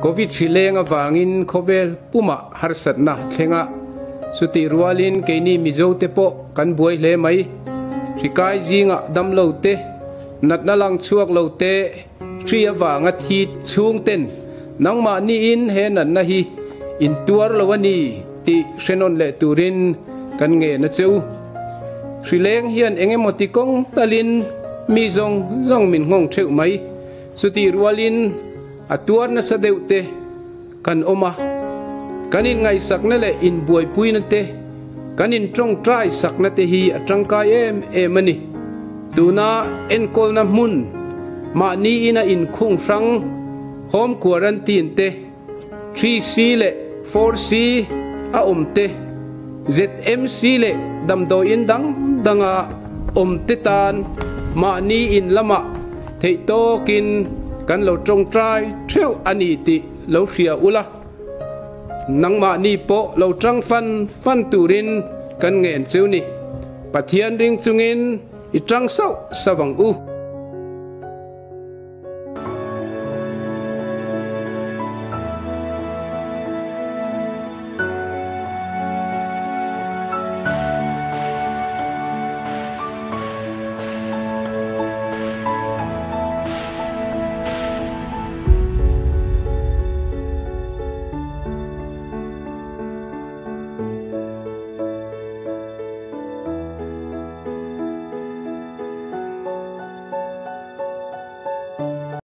covid chileng awangin khovel puma harsat na thlenga suti rualin keini mizo te po kan buai hle mai rikai jinga damlo te natna lang chuak lo te thri awanga thi chung ten nangma ni in he nan na hi in tuar lawani ti hrenon le turin kan nge na cheu Shrileng hian engemoti kong talin mi zong min ngong theu mai suti rualin atuar na sa deute kan oma kanin ngai sakna le in buai puina te kanin trong try sakna te hi atangkai em ani tuna enkol na mun ma ni ina in khung frang home quarantine te 3C le 4C a omte ZMC le damdo in danga omte tan ma ni in lama theito kin kan lo trong try theu ani ti lo hria ula nangma ni po lo trang fan turin kan ngen cheu ni pathian ring chungin i trang sau sawang u